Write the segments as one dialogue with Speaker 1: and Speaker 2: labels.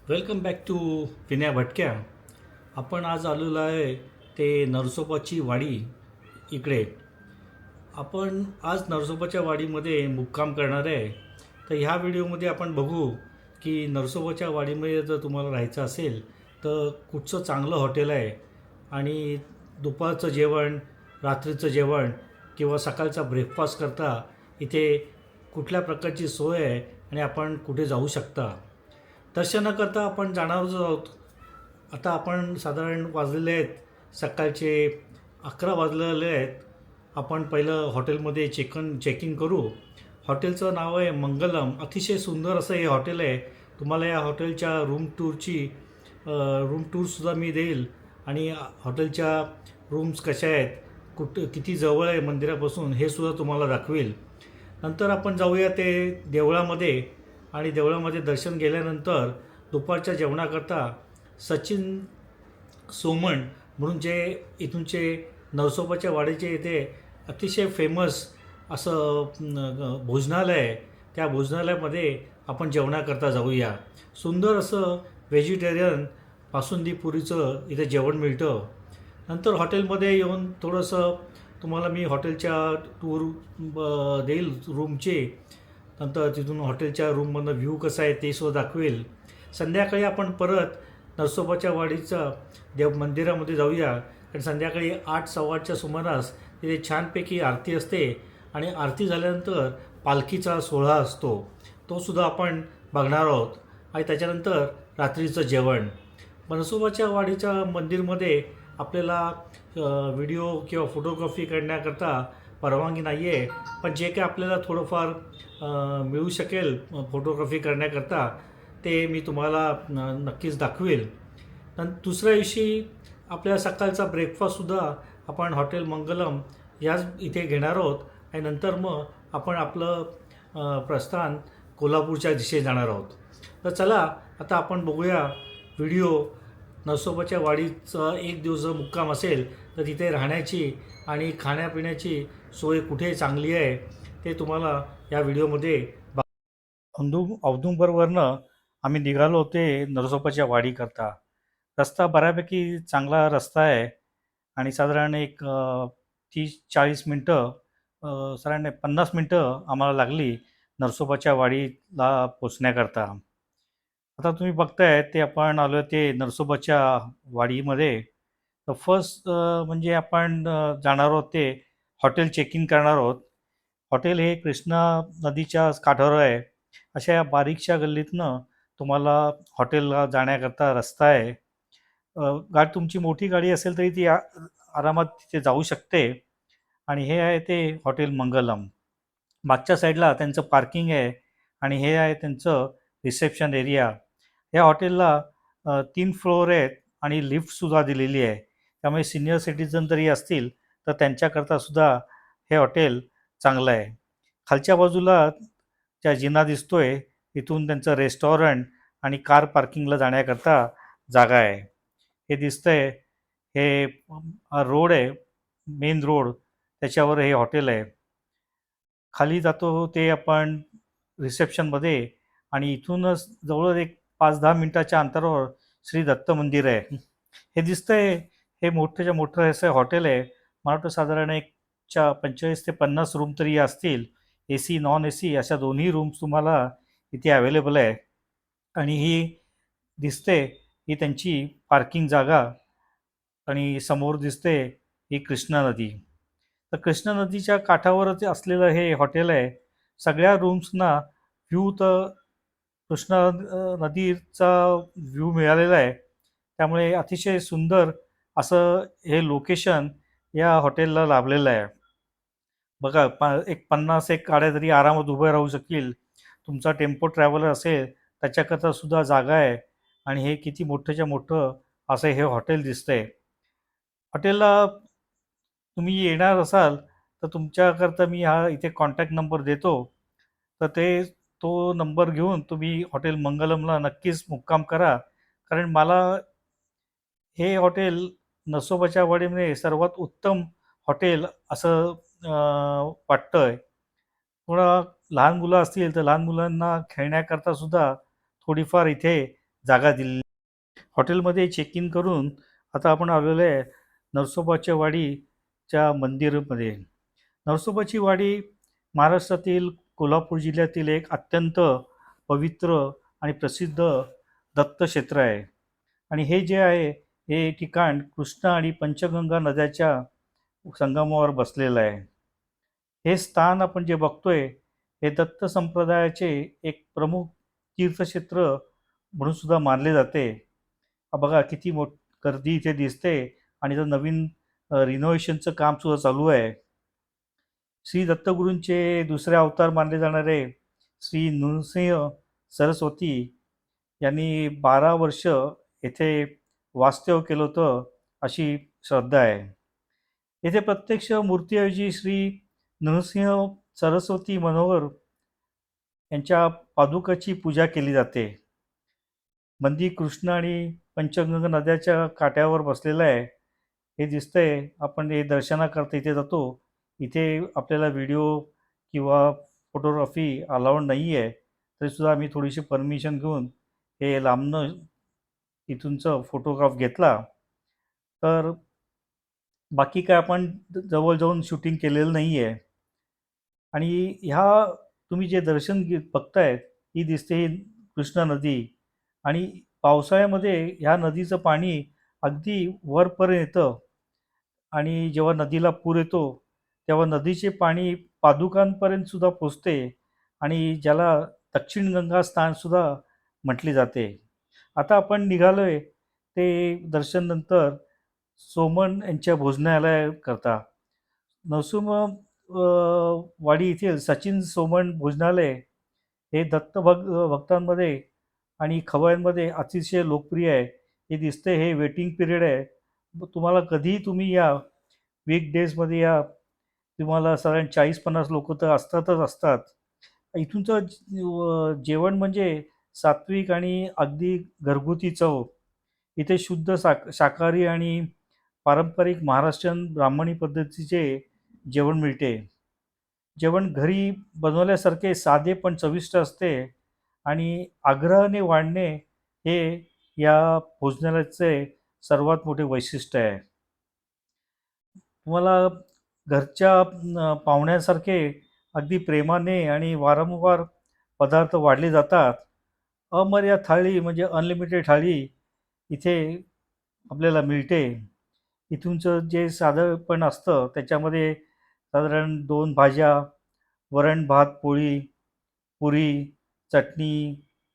Speaker 1: Welcome back to Vinaya भटक्या. आपण आज आलेलो आहे ते नरसोबाची वाडी इकडे. आपण आज नरसोबाच्या वाडीमध्ये मुक्काम करणार आहे. तर ह्या व्हिडिओमध्ये आपण बघू की नरसोबाच्या वाडीमध्ये जर तुम्हाला राहायचं असेल तर कुठचं चांगलं हॉटेल आहे आणि दुपारचं जेवण, रात्रीचं जेवण किंवा सकाळचा ब्रेकफास्ट करता इथे कुठल्या प्रकारची सोय आहे आणि आपण कुठे जाऊ शकता. दर्शनाकरता आपण जाणारच आहोत. आता आपण साधारण वाजलेले आहेत सकाळचे 11 वाजलेले आहेत. आपण पहिलं हॉटेलमध्ये चेकिंग करू. हॉटेलचं नाव आहे मंगलम. अतिशय सुंदर असं हे हॉटेल आहे. तुम्हाला या हॉटेलच्या रूम टूरसुद्धा मी देईल आणि हॉटेलच्या रूम्स कशा आहेत, किती जवळ आहे मंदिरापासून हे सुद्धा तुम्हाला दाखवेल. नंतर आपण जाऊया ते देवळामध्ये आणि देवळामध्ये दर्शन केल्यानंतर दुपारच्या जेवणाकरता सचिन सोमण म्हणून जे इथूनचे नरसोबाच्या वाडीचे इथे अतिशय फेमस असं भोजनालय आहे. त्या भोजनालयामध्ये आपण जेवणाकरता जाऊया. सुंदर असं व्हेजिटेरियन बासुंदी पुरीचं इथे जेवण मिळतं. नंतर हॉटेलमध्ये येऊन थोडंसं तुम्हाला मी हॉटेलच्या टूर देईल रूमचे. नंतर तिथून हॉटेलच्या रूममधनं व्ह्यू कसा आहे ते सुद्धा दाखवेल. संध्याकाळी आपण परत नरसोबाच्या वाडीचा मंदिरामध्ये जाऊया. कारण संध्याकाळी 8 सव्वा 8च्या सुमारास तिथे छानपैकी आरती असते आणि आरती झाल्यानंतर पालखीचा सोहळा असतो, तो सुद्धा आपण बघणार आहोत. आणि त्याच्यानंतर रात्रीचं जेवण. नरसोबाच्या वाडीच्या मंदिरमध्ये आपल्याला व्हिडिओ किंवा फोटोग्राफी करण्याकरता परवानगी नाही आहे. पण जे काही आपल्याला थोडंफार मिळू शकेल फोटोग्राफी करण्याकरता ते मी तुम्हाला नक्कीच दाखवेल. दुसऱ्या दिवशी आपल्या सकाळचा ब्रेकफास्टसुद्धा आपण हॉटेल मंगलम याच इथे घेणार आहोत आणि नंतर मग आपण आपलं प्रस्थान कोल्हापूरच्या दिशेने जाणार आहोत. तर चला आता आपण बघूया व्हिडिओ. नरसोबाच्या वाडीचा एक दिवस जर मुक्काम असेल तर तिथे राहण्याची आणि खाण्यापिण्याची सोय कुठे चांगली आहे ते तुम्हाला या व्हिडिओमध्ये औदुंबरवरनं आम्ही निघालो होते नरसोबाच्या वाडीकरता. रस्ता बऱ्यापैकी चांगला रस्ता आहे आणि साधारण एक 30-40 मिनटं, साधारण 50 मिनटं आम्हाला लागली नरसोबाच्या वाडीला पोचण्याकरता. आता तुम्ही बघताय ते आपण आलो ते नरसोबाच्या वाडीमध्ये. तर फर्स्ट म्हणजे आपण जाणार आहोत ते हॉटेल चेक इन करणार आहोत. हॉटेल हे कृष्णा नदीच्या काठावर आहे. अशा या बारीकशा गल्लीतनं तुम्हाला हॉटेलला जाण्याकरता रस्ता आहे. गाडी तुमची मोठी गाडी असेल तरी ती आरामात तिथे जाऊ शकते. आणि हे आहे ते हॉटेल मंगलम. मागच्या साईडला त्यांचं पार्किंग आहे आणि हे आहे त्यांचं रिसेप्शन एरिया. या हॉटेलला 3 फ्लोअर आहेत आणि लिफ्टसुद्धा दिलेली आहे. त्यामुळे सिनियर सिटीजन जरी असतील तर त्यांच्याकरता सुद्धा हे हॉटेल चांगलं आहे. खालच्या बाजूला ज्या जिना दिसतोय तिथून त्यांचं रेस्टॉरंट आणि कार पार्किंगला जाण्याकरता जागा आहे. हे दिसतंय हे रोड आहे, मेन रोड, त्याच्यावर हे हॉटेल आहे. खाली जातो ते आपण रिसेप्शनमध्ये आणि इथूनच जवळ एक 5-10 मिनिटाच्या अंतरावर श्री दत्त मंदिर आहे. हे दिसतंय हे मोठ्याच्या मोठं असं हॉटेल आहे. मला वाटतं साधारण एक 45 ते 50 रूम तरी असतील. ए सी नॉन ए सी अशा दोन्ही रूम्स तुम्हाला इथे अवेलेबल आहे. आणि ही दिसते ही त्यांची पार्किंग जागा आणि समोर दिसते ही कृष्णा नदी. तर कृष्णा नदीच्या काठावरच असलेलं हे हॉटेल आहे. सगळ्या रूम्सना व्ह्यू तर कृष्णा नदीचा व्ह्यू मिळालेला आहे. त्यामुळे अतिशय सुंदर असं हे लोकेशन या हॉटेलला लाभलेलं आहे. बघा एक 50 गाड्या तरी आरामात उभ्या राहू शकतील. तुमचा टेम्पो ट्रॅव्हलर असेल त्याच्याकरता सुद्धा जागा आहे. आणि हे किती मोठंच्या मोठं असं हे हॉटेल दिसतंय. हॉटेलला तुम्ही येणार असाल तर तुमच्याकरता मी हा इथे कॉन्टॅक्ट नंबर देतो. तर तो नंबर घेऊन तुम्ही हॉटेल मंगलमला नक्कीच मुक्काम करा. कारण मला हे हॉटेल नसोबाच्या वाडीमध्ये सर्वात उत्तम हॉटेल असं वाटतंय. थोडा लहान मुलं असतील तर लहान मुलांना खेळण्याकरता सुद्धा थोडीफार इथे जागा दिली. हॉटेलमध्ये चेक इन करून आता आपण आलेलो आहे नरसोबाच्या वाडीच्या मंदिरमध्ये. नरसोबाची वाडी महाराष्ट्रातील कोल्हापूर जिल्ह्यातील एक अत्यंत पवित्र आणि प्रसिद्ध दत्तक्षेत्र आहे. आणि हे जे आहे हे ठिकाण कृष्णा आणि पंचगंगा नद्याच्या संगमावर बसलेलं आहे. हे स्थान आपण जे बघतोय हे दत्त संप्रदायाचे एक प्रमुख तीर्थक्षेत्र म्हणून सुद्धा मानले जाते. बघा किती गर्दी इथे दिसते आणि इथं नवीन रिनोव्हेशनचं काम सुद्धा चालू आहे. श्री दत्तगुरूंचे दुसरे अवतार मानले जाणारे श्री नृसिंह सरस्वती यांनी 12 वर्ष येथे वास्तव्य केलं होतं अशी श्रद्धा आहे. येथे प्रत्यक्ष मूर्तीऐवजी श्री नृसिंह सरस्वती मनोहर यांच्या पादुकाची पूजा केली जाते. मंदिर कृष्णा आणि पंचगंगा नद्याच्या काठावर बसलेलं आहे. हे दिसतंय, आपण हे दर्शनाकरता इथे जातो. इथे आपल्याला व्हिडिओ किंवा फोटोग्राफी अलाउड नाही आहे. तरीसुद्धा आम्ही थोडीशी परमिशन घेऊन हे लांबनं इथूनचा फोटोग्राफ घेतला. तर बाकी काय आपण जवळ जाऊन शूटिंग केलेलं नाही आहे. आणि ह्या तुम्ही जे दर्शन बघतायत ही दिसते ही कृष्णा नदी. आणि पावसाळ्यामध्ये ह्या नदीचं पाणी अगदी वरपर्यंत येतं. आणि जेव्हा नदीला पूर येतो तेव्हा नदीचे पाणी पादुकांपर्यंत सुद्धा पोचते. आणि ज्याला दक्षिण गंगा स्थानसुद्धा म्हटले जाते. आता आपण निघालोय ते दर्शन नंतर सोमन यांच्या भोजनालयाकरता. नरसोबा वाडी येथील सचिन सोमन भोजनालय हे भक्तांमध्ये आणि खवय्यांमध्ये अतिशय लोकप्रिय आहे. हे दिसते हे वेटिंग पिरियड आहे. तुम्हाला कधीही तुम्ही या वीकडेजमध्ये या, तुम्हाला साधारण 40-50 लोक तर असतातच असतात. इथूनचं जेवण म्हणजे सात्विक आणि अगदी घरगुती चव. इथे शुद्ध शाकाहारी आणि पारंपरिक महाराष्ट्रीयन ब्राह्मणी पद्धतीचे जेवण मिळते. जेवण घरी बनवल्यासारखे साधे पण चविष्ट असते. आणि आग्रहाने वाढणे हे या भोजनालयाचे सर्वात मोठे वैशिष्ट्य आहे. तुम्हाला घरच्या पाहुण्यांसारखे अगदी प्रेमाने आणि वारंवार पदार्थ वाढले जातात. अमर्याद थाळी म्हणजे अनलिमिटेड थाळी इथे आपल्याला मिळते. इथूनचं जे साधंपण असतं त्याच्यामध्ये साधारण 2 भाज्या, वरण, भात, पोळी, पुरी, चटणी,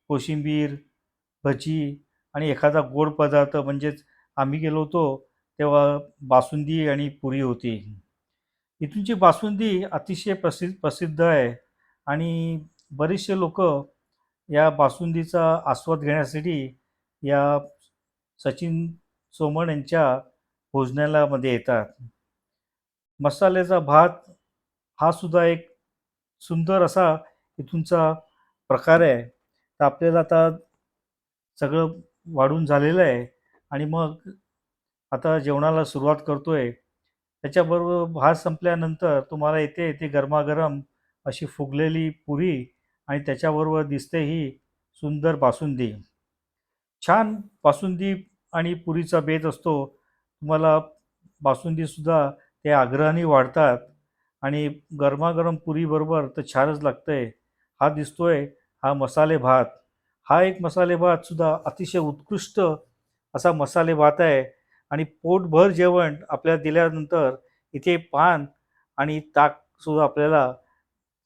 Speaker 1: कोशिंबीर, भजी आणि एखादा गोड पदार्थ म्हणजेच आम्ही गेलो होतो तेव्हा बासुंदी आणि पुरी होती. इथूनची बासुंदी अतिशय प्रसिद्ध आहे. आणि बरेचसे लोकं या बासुंदीचा आस्वाद घेण्यासाठी या सचिन सोमण यांच्या भोजनालयामध्ये येतात. मसाल्याचा भात हा सुद्धा एक सुंदर असा इथूनचा प्रकार आहे. तर आपल्याला आता सगळं वाढून झालेलं आहे आणि मग आता जेवणाला सुरुवात करतोय. त्याच्याबरोबर भात संपल्यानंतर तुम्हाला इथे गरमागरम अशी फुगलेली पुरी आणि त्याच्याबरोबर दिसते ही सुंदर बासुंदी. छान बासुंदी आणि पुरीचा बेत असतो. तुम्हाला बासुंदीसुद्धा ते आग्रहाने वाढतात. आणि गरमागरम पुरीबरोबर तर छानच लागतंय. हा दिसतोय हा मसाले भात. हा एक मसाले भातसुद्धा अतिशय उत्कृष्ट असा मसाले भात आहे. आणि पोटभर जेवण आपल्याला दिल्यानंतर इथे पान आणि ताकसुद्धा आपल्याला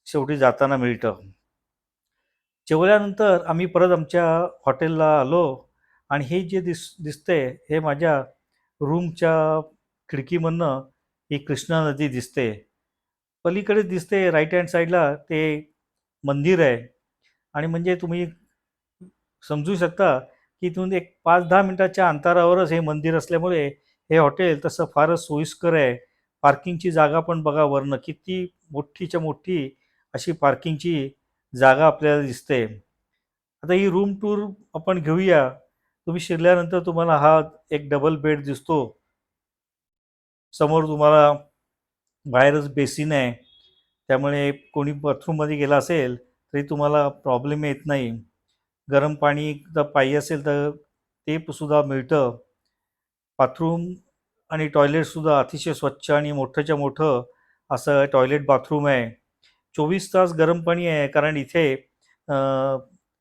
Speaker 1: शेवटी जाताना मिळतं. जेवल्यानंतर आम्ही परत आमच्या हॉटेलला आलो. आणि हे जे दिसतंय हे माझ्या रूमच्या खिडकीमधनं ही कृष्णा नदी दिसते. पलीकडे दिसते राईट हँड साईडला ते मंदिर आहे. आणि म्हणजे तुम्ही समजू शकता की इथून एक 5-10 मिनिटाच्या अंतरावरच हे मंदिर असल्यामुळे हे हॉटेल तसं फारच सोयीस्कर आहे. पार्किंगची जागा पण बघा वरनं किती मोठीच्या मोठी अशी पार्किंगची जागा आपल्याला दिसते. आता ही रूम टूर आपण घेऊया. तुम्ही शिरल्यानंतर तुम्हाला हा एक डबल बेड दिसतो. समोर तुम्हाला बाहेरच बेसिन आहे. त्यामुळे कोणी बाथरूममध्ये गेला असेल तरी तुम्हाला प्रॉब्लेम येत नाही. गरम पाणी जर पाहिजे असेल तर ते सुद्धा मिळतं. बाथरूम आणि टॉयलेटसुद्धा अतिशय स्वच्छ आणि मोठंच्या मोठं असं टॉयलेट बाथरूम आहे. 24 तास गरम पाणी आहे, कारण इथे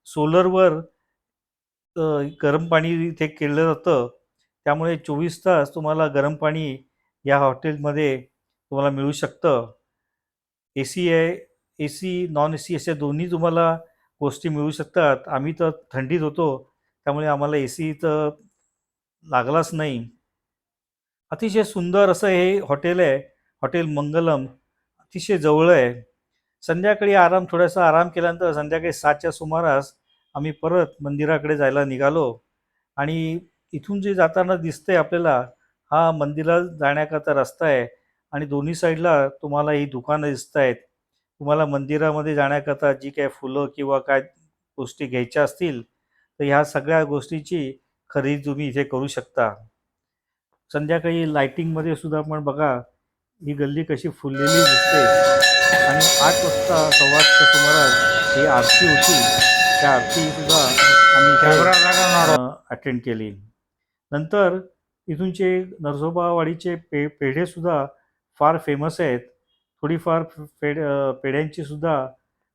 Speaker 1: सोलरवर गरम पाणी इथे केलं जातं. त्यामुळे 24 तास तुम्हाला गरम पाणी या हॉटेलमध्ये तुम्हाला मिळू शकतं. एसी आहे, एसी, नॉन एसी अशा दोन्ही तुम्हाला गोष्टी मिळू शकतात. आम्ही तर थंडीत होतो, त्यामुळे आम्हाला एसी तर लागलाच नाही. अतिशय सुंदर असं हे हॉटेल आहे. हॉटेल मंगलम अतिशय जवळ आहे. संध्याकाळी थोडासा आराम केल्यानंतर संध्याकाळी 7च्या सुमारास आम्ही परत मंदिराकडे जायला निघालो. आणि इथून जे जाताना दिसतंय आपल्याला, हा मंदिरात जाण्याकरता रस्ता आहे. आणि दोन्ही साईडला तुम्हाला ही दुकानं दिसत आहेत. तुम्हाला मंदिरामध्ये जाण्याकरता जी काही फुलं किंवा काय गोष्टी घ्यायच्या असतील, तर ह्या सगळ्या गोष्टीची खरेदी तुम्ही इथे करू शकता. संध्याकाळी लाइटिंगमध्ये सुद्धा आपण बघा, ही गल्ली कशी फुललेली दिसते. आणि 8 वाजता, 8:15च्या सुमारास ही आरती होती. त्या आरती सुद्धा आम्ही इथे अटेंड केली. नंतर इथूनचे नरसोबावाडीचे पेढेसुद्धा फार फेमस आहेत. थोडीफार पेढ्यांची सुद्धा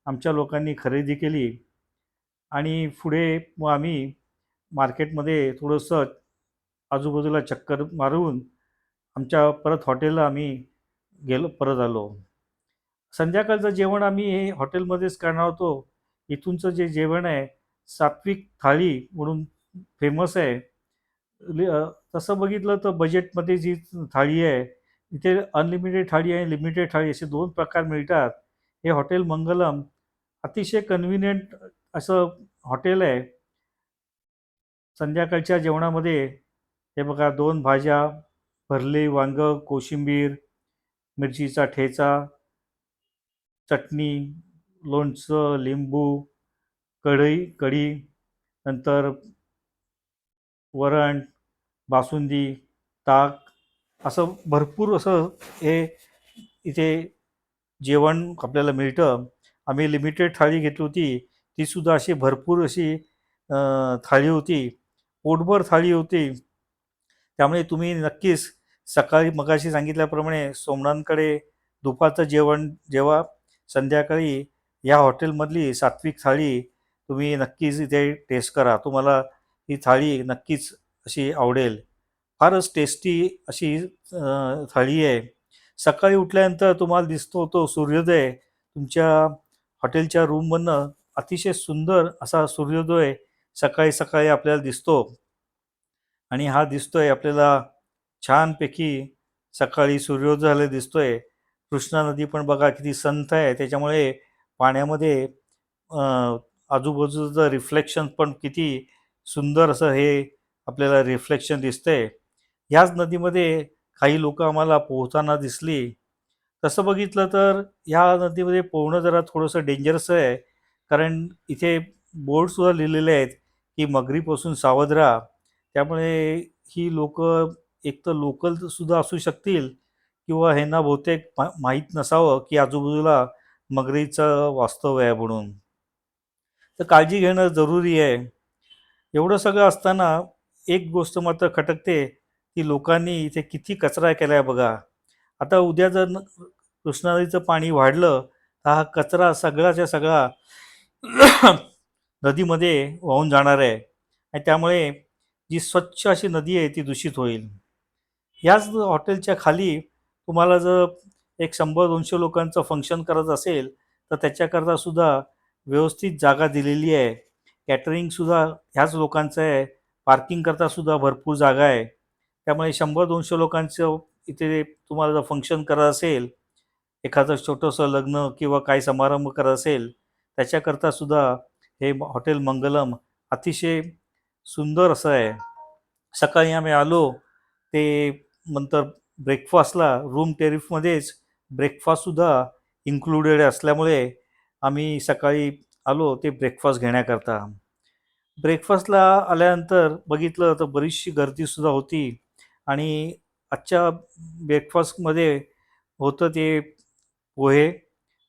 Speaker 1: आमच्या लोकांनी खरेदी केली. आणि पुढे मग आम्ही मार्केटमध्ये थोडंसं आजूबाजूला चक्कर मारून आमच्या परत हॉटेलला आम्ही परत आलो. संध्याकाळचं जेवण आम्ही हे हॉटेलमध्येच करणार होतो. इथूनचं जे जेवण आहे, सात्विक थाळी म्हणून फेमस आहे. तसं बघितलं तर बजेटमध्ये जी थाळी आहे, इथे अनलिमिटेड थाळी आणि लिमिटेड थाळी असे 2 प्रकार मिळतात. हे हॉटेल मंगलम अतिशय कन्व्हिनियंट असं हॉटेल आहे. संध्याकाळच्या जेवणामध्ये हे बघा, 2 भाज्या, भरले वांगं, कोशिंबीर, मिरचीचा ठेचा, चटणी, लोणचं, लिंबू, कढी, नंतर वरण, बासुंदी, ताक, असं भरपूर असं हे इथे जेवण आपल्याला मिळतं. आम्ही लिमिटेड थाळी घेतली होती. तीसुद्धा अशी भरपूर अशी थाळी होती. पोटभर थाळी होती. त्यामुळे तुम्ही नक्कीच सकाळी मगाशी सांगितल्याप्रमाणे सोमनाथकडे दुपारचं जेवण जेवा, संध्याकाळी या हॉटेलमधली सात्विक थाळी तुम्ही नक्कीच इथे टेस्ट करा. तुम्हाला ही थाळी नक्कीच अशी आवडेल. फारच टेस्टी अशी थाळी आहे. सकाळी उठल्यानंतर तुम्हाला दिसतो तो सूर्योदय तुमच्या हॉटेलच्या रूममधनं. अतिशय सुंदर असा सूर्योदय सकाळी सकाळी आपल्याला दिसतो. आणि हा दिसतोय आपल्याला छानपैकी सकाळी सूर्योदय झालेला दिसतोय. कृष्णा नदी पण बघा किती संथ आहे. त्याच्यामुळे पाण्यामध्ये अ, आजूबाजूचं रिफ्लेक्शन पण किती सुंदर असं हे आपल्याला रिफ्लेक्शन दिसतंय. ह्याच नदीमध्ये काही लोकं आम्हाला पोहताना दिसली. तसं बघितलं तर ह्या नदीमध्ये पोहणं जरा थोडंसं डेंजरस आहे. कारण इथे बोर्डसुद्धा लिहिलेले आहेत, की मगरीपासून सावध राहा. त्यामुळे ही लोकं एकतर लोकल सुद्धा असू शकतील, किंवा ह्यांना बहुतेक माहीत नसावं, की आजूबाजूला मगरीचं वास्तव्य आहे म्हणून. तर काळजी घेणं जरुरी आहे. एवढं सगळं असताना एक गोष्ट मात्र खटकते, की लोकांनी इथे किती कचरा केलाय बघा. आता उद्या जर कृष्णा नदीचं पाणी वाढलं, तर हा कचरा सगळाच्या सगळा नदीमध्ये वाहून जाणार आहे. आणि त्यामुळे जी स्वच्छ अशी नदी आहे ती दूषित होईल. ह्याच हॉटेलच्या खाली तुम्हाला जर एक 100-200 लोकांचं फंक्शन करायचं असेल, तर त्याच्याकरता सुद्धा व्यवस्थित जागा दिलेली आहे. कॅटरिंगसुद्धा ह्याच लोकांचं आहे. पार्किंग करता सुद्धा भरपूर जागा आहे. त्यामुळे 100-200 लोकांचं इथे तुम्हाला जर फंक्शन करायचं असेल, एखादं छोटंसं लग्न किंवा काही समारंभ करायचा असेल, त्याच्याकरता सुद्धा हे हॉटेल मंगलम अतिशय सुंदर असं आहे. सकाळी आम्ही आलो, ते नंतर ब्रेकफास्टला रूम टेरिफमध्येच ब्रेकफास्टसुद्धा इन्क्लुडेड असल्यामुळे आम्ही सकाळी आलो ते ब्रेकफास्ट घेण्याकरता. ब्रेकफास्टला आल्यानंतर बघितलं तर बरीचशी गर्दीसुद्धा होती. आणि आजच्या ब्रेकफास्टमध्ये होतं ते पोहे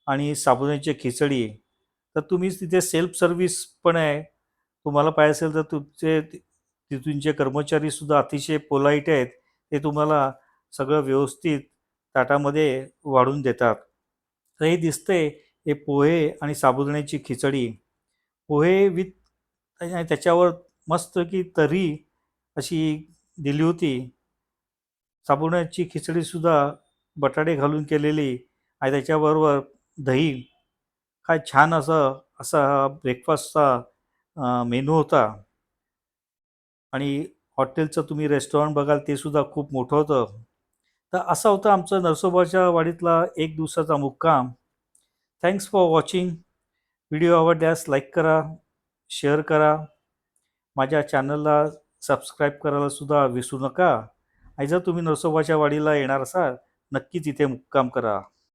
Speaker 1: आणि साबुदाण्याची खिचडी. तर तुम्ही तिथे सेल्फ सर्व्हिस पण आहे. तुम्हाला पाहिजे असेल तर तिथूनचे कर्मचारीसुद्धा अतिशय पोलाईट आहेत. ते तुम्हाला सगळं व्यवस्थित ताटामध्ये वाढून देतात. तर हे दिसतंय हे पोहे आणि साबुदाण्याची खिचडी. पोहे विथ आणि त्याच्यावर मस्तपैकी तर्री अशी दिली होती. साबुदाण्याची खिचडीसुद्धा बटाटे घालून केलेली आणि त्याच्याबरोबर दही. काय छान असं असा हा ब्रेकफास्टचा मेनू होता. आणि हॉटेलचं तुम्ही रेस्टॉरंट बघाल ते सुद्धा खूप मोठं होतं. तर असा होता आमचं नरसोबाच्या वाडीतला एक दिवसाचा मुक्काम. Thanks for watching. व्हिडिओ आवडल्यास लाईक करा, शेअर करा. माझ्या चॅनलला सबस्क्राईब करायला सुद्धा विसरू नका. आणि जर तुम्ही नरसोबाच्या वाडीला येणार असाल, नक्कीच इथे मुक्काम करा.